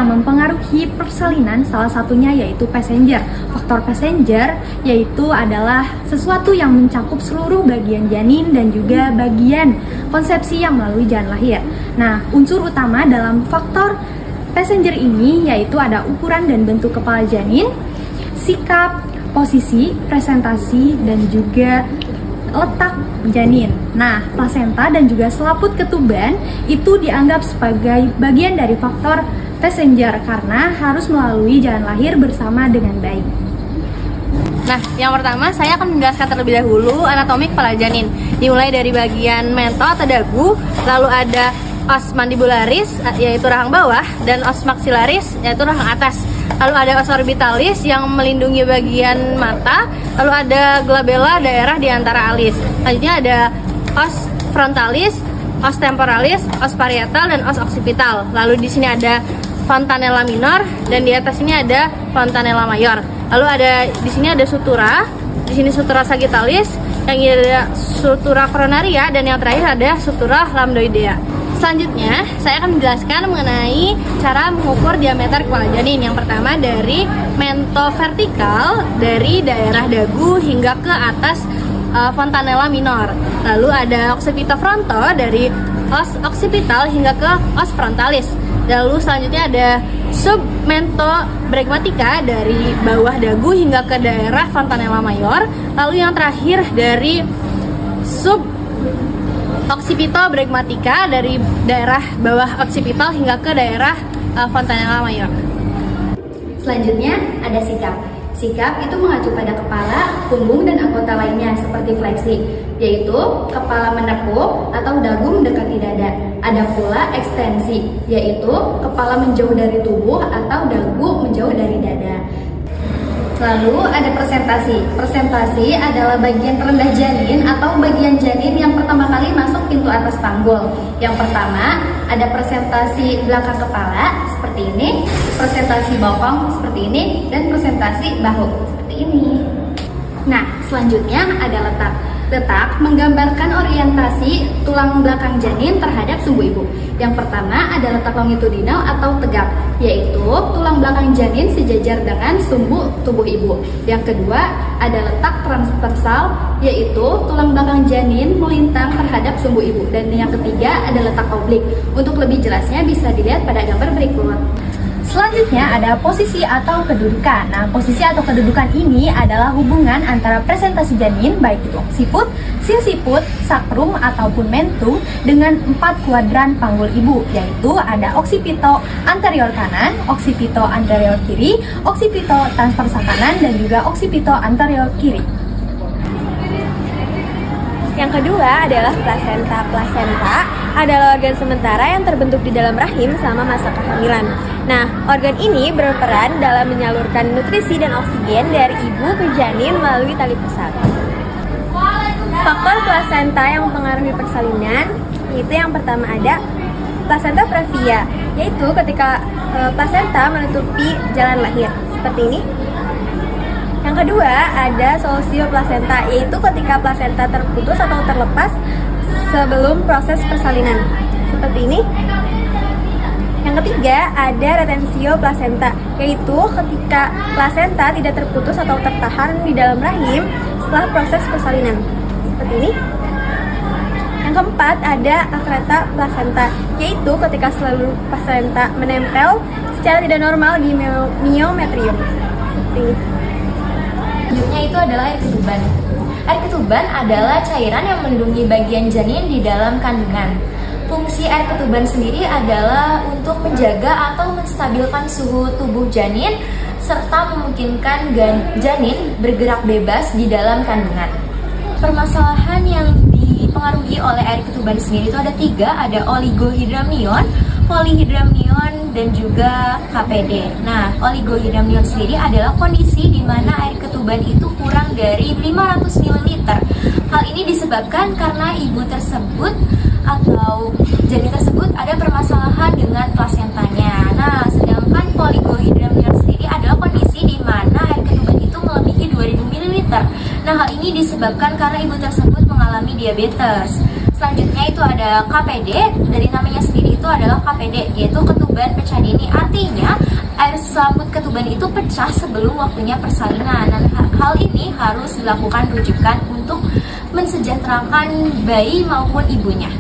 yang mempengaruhi persalinan salah satunya yaitu passenger. Faktor passenger yaitu adalah sesuatu yang mencakup seluruh bagian janin dan juga bagian konsepsi yang melalui jalan lahir. Nah, unsur utama dalam faktor passenger ini yaitu ada ukuran dan bentuk kepala janin, sikap, posisi, presentasi, dan juga letak janin. Nah, plasenta dan juga selaput ketuban itu dianggap sebagai bagian dari faktor passenger karena harus melalui jalan lahir bersama dengan bayi. Nah, yang pertama saya akan menjelaskan terlebih dahulu anatomi kepala janin. Dimulai dari bagian mentol atau dagu, lalu ada os mandibularis yaitu rahang bawah dan os maxillaris yaitu rahang atas. Lalu ada os orbitalis yang melindungi bagian mata, lalu ada glabella daerah di antara alis. Selanjutnya ada os frontalis, os temporalis, os parietal dan os occipital. Lalu di sini ada fontanella minor dan di atas ini ada fontanella mayor. Lalu ada di sini ada sutura, di sini sutura sagittalis, yang ini ada sutura coronaria dan yang terakhir ada sutura lambdoidea. Selanjutnya, saya akan menjelaskan mengenai cara mengukur diameter kepala janin. Yang pertama dari mentovertikal dari daerah dagu hingga ke atas fontanella minor. Lalu ada occipitofronto dari os occipital hingga ke os frontalis. Lalu selanjutnya ada submentobregmatica dari bawah dagu hingga ke daerah fontanella mayor. Lalu yang terakhir dari occipitobregmatica dari daerah bawah occipital hingga ke daerah fontanella mayor. Selanjutnya ada sikap. Sikap itu mengacu pada kepala, punggung, dan anggota lainnya seperti fleksi, yaitu kepala menepuk atau dagu mendekati dada. Ada pula ekstensi, yaitu kepala menjauh dari tubuh atau dagu menjauh dari dada. Lalu ada presentasi. Presentasi adalah bagian terendah janin atau bagian janin yang pertama kali masuk pintu atas panggul. Yang pertama ada presentasi belakang kepala seperti ini, presentasi bokong seperti ini, dan presentasi bahu seperti ini. Nah, selanjutnya ada letak. Letak menggambarkan orientasi tulang belakang janin terhadap sumbu ibu. Yang pertama ada letak longitudinal atau tegak, yaitu tulang belakang janin sejajar dengan sumbu tubuh ibu. Yang kedua ada letak transversal, yaitu tulang belakang janin melintang terhadap sumbu ibu. Dan yang ketiga ada letak oblik. Untuk lebih jelasnya bisa dilihat pada gambar berikut. Selanjutnya ada posisi atau kedudukan. Nah, posisi atau kedudukan ini adalah hubungan antara presentasi janin, baik itu oksiput, sinsiput, sakrum, ataupun mentum dengan 4 kuadran panggul ibu, yaitu ada oksipito anterior kanan, oksipito anterior kiri, oksipito transversal kanan, dan juga oksipito anterior kiri. Yang kedua adalah plasenta. Plasenta adalah organ sementara yang terbentuk di dalam rahim selama masa kehamilan. Nah, organ ini berperan dalam menyalurkan nutrisi dan oksigen dari ibu ke janin melalui tali pusat. Faktor plasenta yang mempengaruhi persalinan, itu yang pertama ada plasenta previa, yaitu ketika plasenta menutupi jalan lahir, seperti ini. Yang kedua ada socioplasenta, yaitu ketika plasenta terputus atau terlepas sebelum proses persalinan, seperti ini. Yang ketiga ada retensio plasenta, yaitu ketika plasenta tidak terputus atau tertahan di dalam rahim setelah proses persalinan, seperti ini. Yang keempat ada akreta plasenta, yaitu ketika seluruh plasenta menempel secara tidak normal di miometrium, seperti ini. Selanjutnya itu adalah air ketuban. Air ketuban adalah cairan yang melindungi bagian janin di dalam kandungan. Fungsi air ketuban sendiri adalah untuk menjaga atau menstabilkan suhu tubuh janin serta memungkinkan janin bergerak bebas di dalam kandungan. Permasalahan yang dipengaruhi oleh air ketuban sendiri itu ada 3, ada oligohydramnion, polyhydramnion, dan juga KPD. Nah, oligohydramnion sendiri adalah kondisi di mana air ketuban itu kurang dari 500 ml. Hal ini disebabkan karena ibu tersebut atau janin tersebut ada permasalahan dengan plasentanya. Nah, sedangkan polygohydramnion sendiri adalah kondisi di mana air ketuban itu melebihi 2000 ml. Nah, hal ini disebabkan karena ibu tersebut mengalami diabetes. Selanjutnya itu ada KPD, dari namanya sendiri itu adalah KPD, yaitu ketuban pecah dini. Artinya air selaput ketuban itu pecah sebelum waktunya persalinan. Dan hal ini harus dilakukan rujukan untuk mensejahterakan bayi maupun ibunya.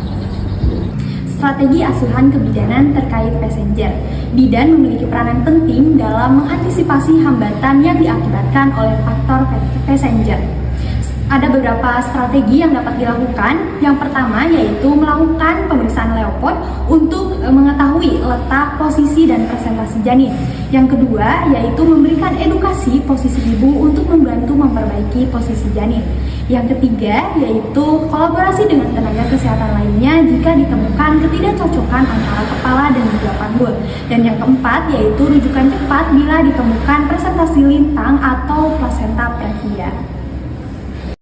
Strategi asuhan kebidanan terkait passenger. Bidan memiliki peranan penting dalam mengantisipasi hambatan yang diakibatkan oleh faktor passenger. Ada beberapa strategi yang dapat dilakukan. Yang pertama yaitu melakukan pemeriksaan leopard untuk mengetahui letak, posisi, dan presentasi janin. Yang kedua yaitu memberikan edukasi posisi ibu untuk membantu memperbaiki posisi janin. Yang ketiga yaitu kolaborasi dengan tenaga kesehatan lainnya jika ditemukan ketidakcocokan antara kepala dan juga panggul. Dan yang keempat yaitu rujukan cepat bila ditemukan presentasi lintang atau plasenta previa.